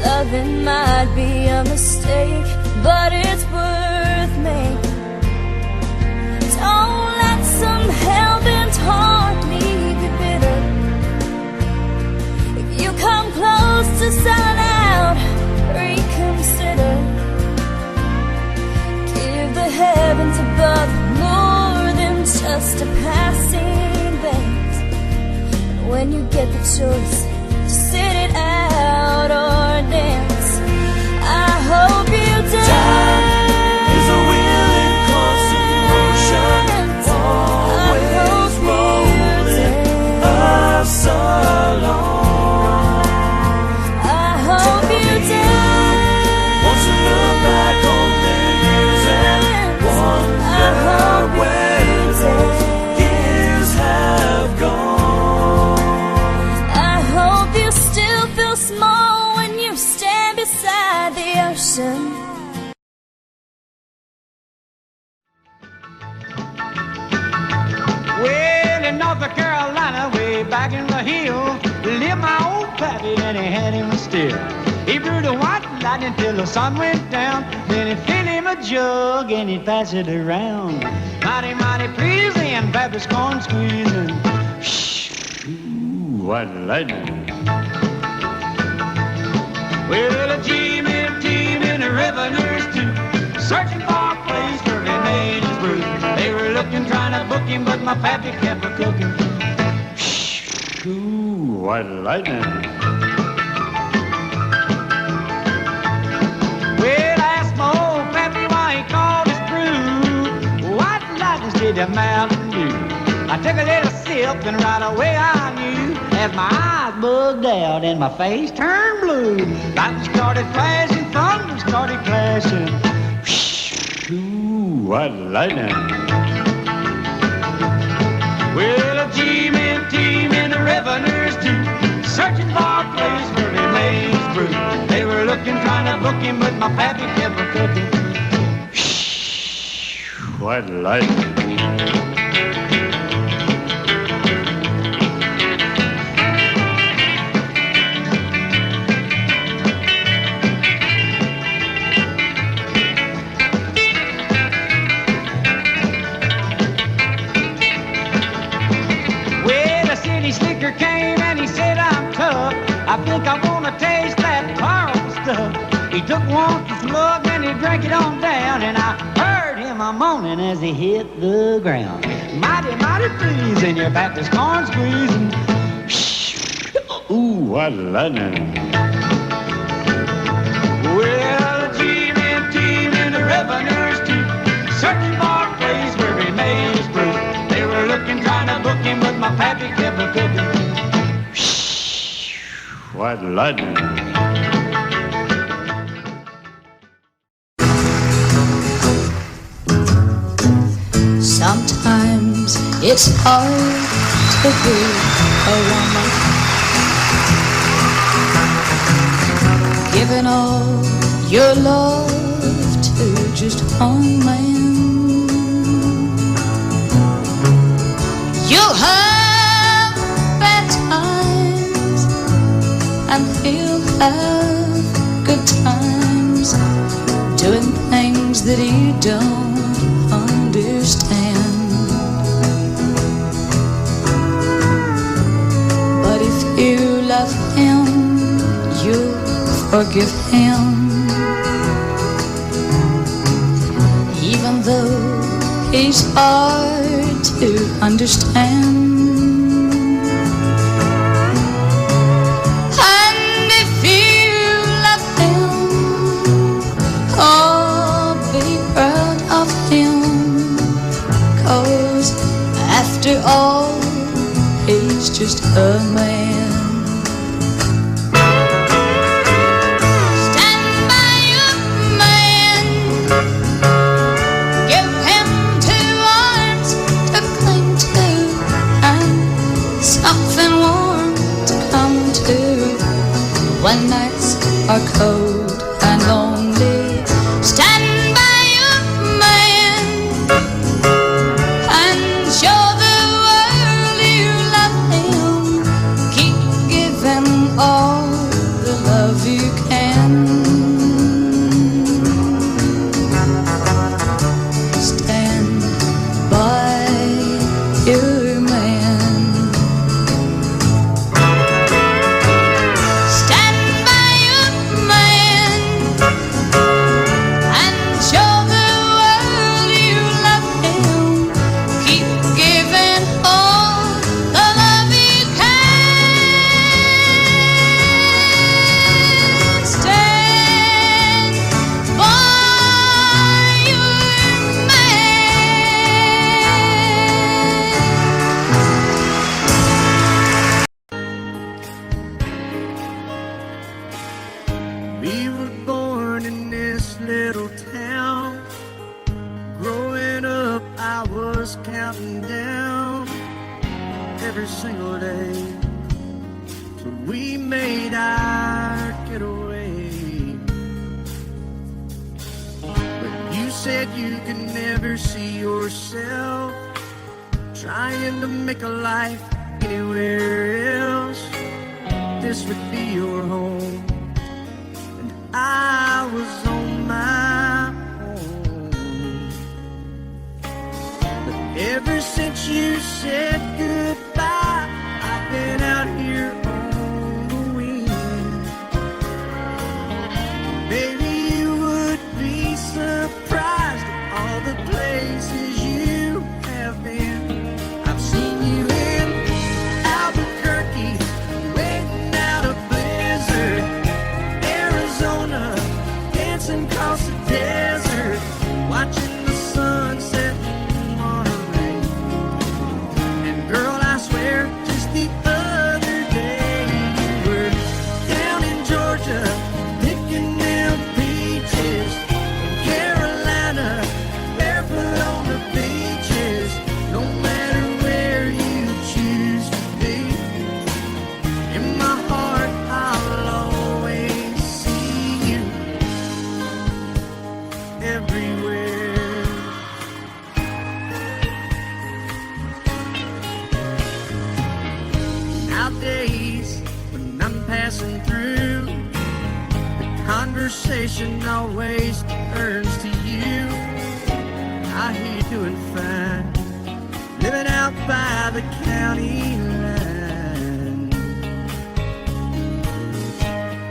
Loving might be a mistake, but it's worth making. Don't let some hell-bent heart leave you bitter. If you come close to selling out, reconsider. Give the heavens above more than just a passing glance. And when you get the choice to sit it out or dance, I hope you dance. Time is a willing constant motion, always rolling us along. I hope you dance. Won't you look back on the years and wonder where those years have gone? I hope you still feel small when you stand beside the ocean. Well, in North Carolina, way back in the hill, lived my old pappy and he had him a still. He brewed a white lightning till the sun went down. Then he'd fill him a jug and he'd pass it around. Mighty, mighty pleasing, pappy's corn squeezing. Ooh, white lightning. Well, a team in the revenues too, searching for a place where he made his brew. They were looking, trying to book him, but my pappy kept a cooking. Ooh, white lightning. Well, I asked my old pappy why he called his brew White Lightning instead of Mountain Dew. I took a little sip and right away I knew, as my eyes bugged out and my face turned blue. Lightning started flashing, thunder started clashing. Ooh, what lightning. Well, a G-man team and the revenues too, searching for a place where they made his brew. They were looking, trying to book him, but my pappy kept a cooking. What lightning. Slicker came and he said, I'm tough. I think I want to taste that Carl stuff. He took one slug and he drank it on down, and I heard him a moaning as he hit the ground. Mighty, mighty freezing, your back is corn squeezing. Ooh, what lightning. Well, the G-men team and the revenues too, searching for a place where he made his brew. They were looking, trying to book him, but my pappy kept a cooking. What lightning. Sometimes it's hard to be a woman, giving all your love to just one man. You'll have bad times and he'll have good times, doing things that he don't understand. But if you love him, you'll forgive him, even though he's hard to understand. And if you love him, oh, be proud of him, 'cause after all, he's just a man. When nights are cold and lonely, stand by your man and show the world you love him. Keep giving all the love you can. Stand by your man. We were born in this little town. Growing up, I was counting down every single day till we made our getaway. But you said you could never see yourself trying to make a life anywhere else. This would be your home. I was on my own. But ever since you said goodbye, I've been out here on the wing. Baby, you would be surprised at all the places you have been. I've seen you in Albuquerque, waiting out a blizzard, dancing across the desert, watching the sunset in Monterey. about days when I'm passing through. The conversation always turns to you. I hear you doing fine, living out by the county line.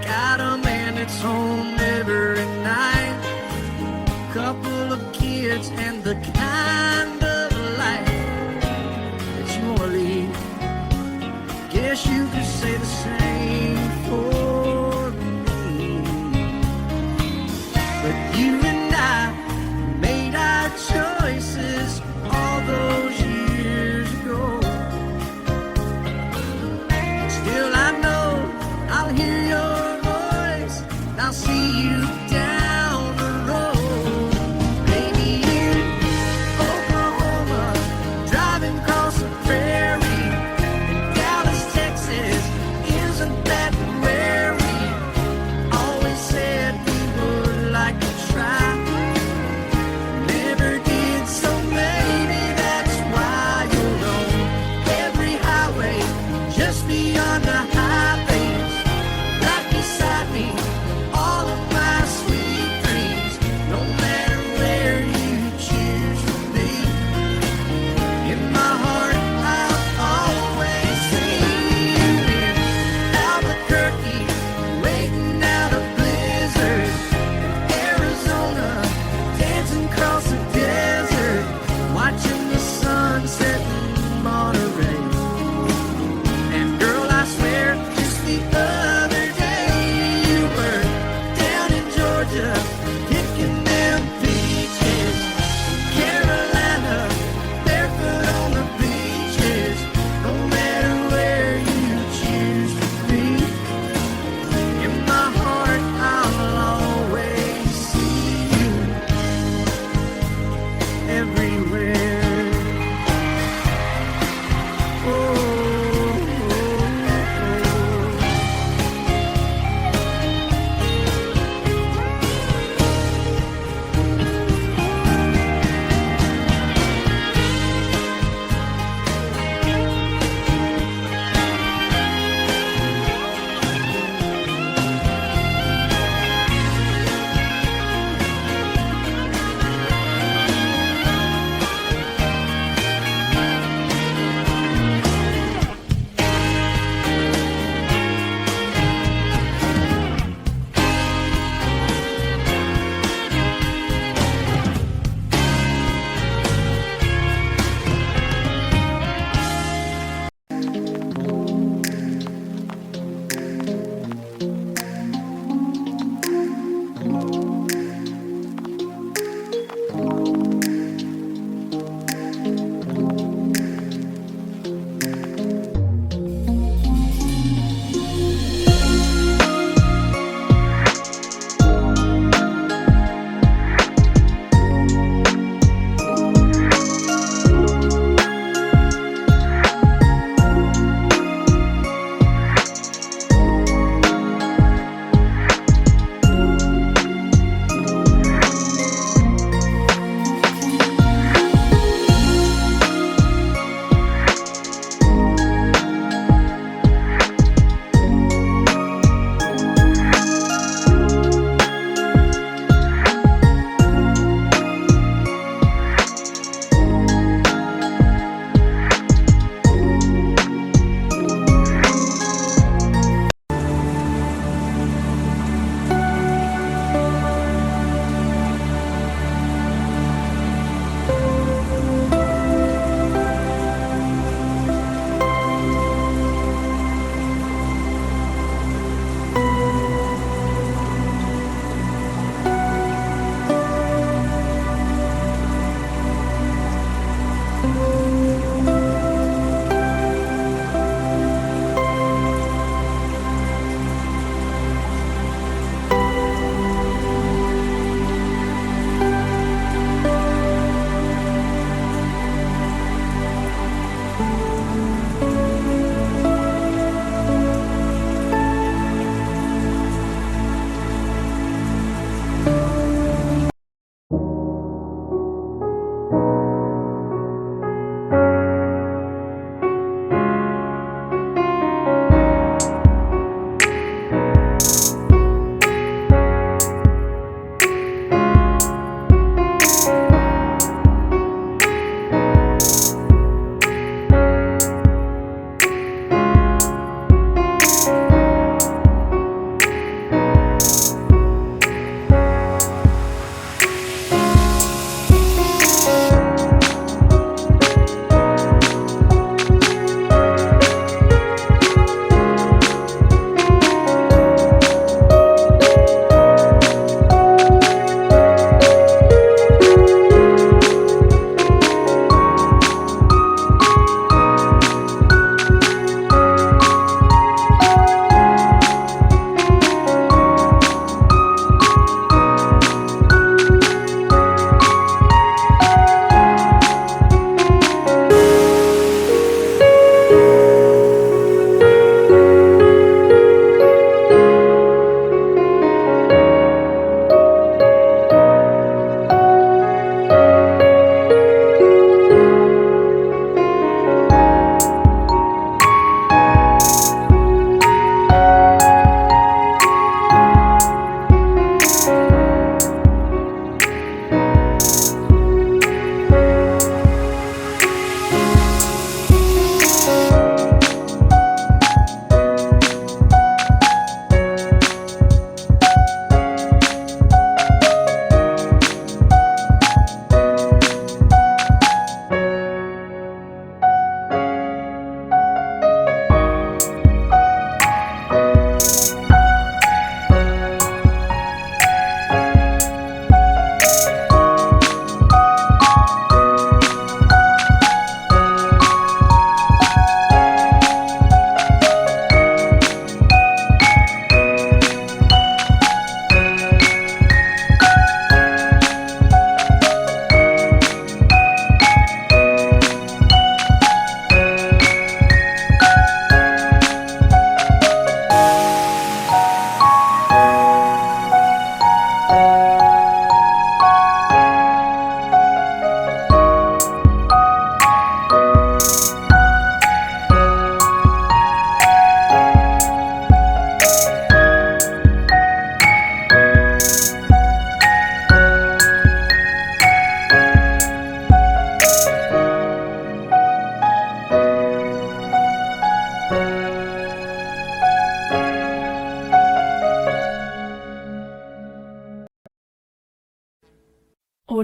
Got a man that's home every night, couple of kids and the kind of life that you wanna lead. Guess you could say the same for me. But you and I made our choices all those years ago. Still I know I'll hear your voice and I'll see you down the road. Maybe in Oklahoma, driving across the prairie. In Dallas, Texas, isn't that where we always said we would like to try? Never did, so maybe that's why you're on every highway, just beyond the highways, right beside me, all of my sweet dreams. No matter where you choose to be, in my heart I'll always see you in Albuquerque, waiting out a blizzard, in Arizona, dancing across the desert, watching the sunset in Monterey. And girl, I swear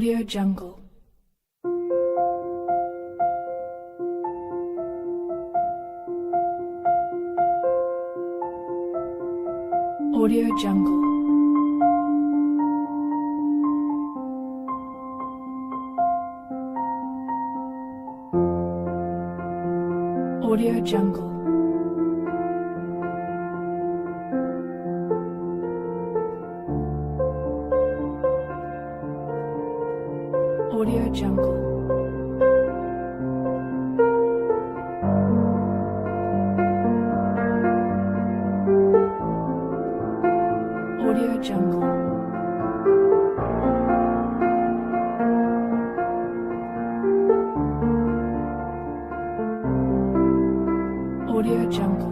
Audio Jungle. Audio Jungle. Audio Jungle. Audio Jungle. Audio Jungle. Audio Jungle.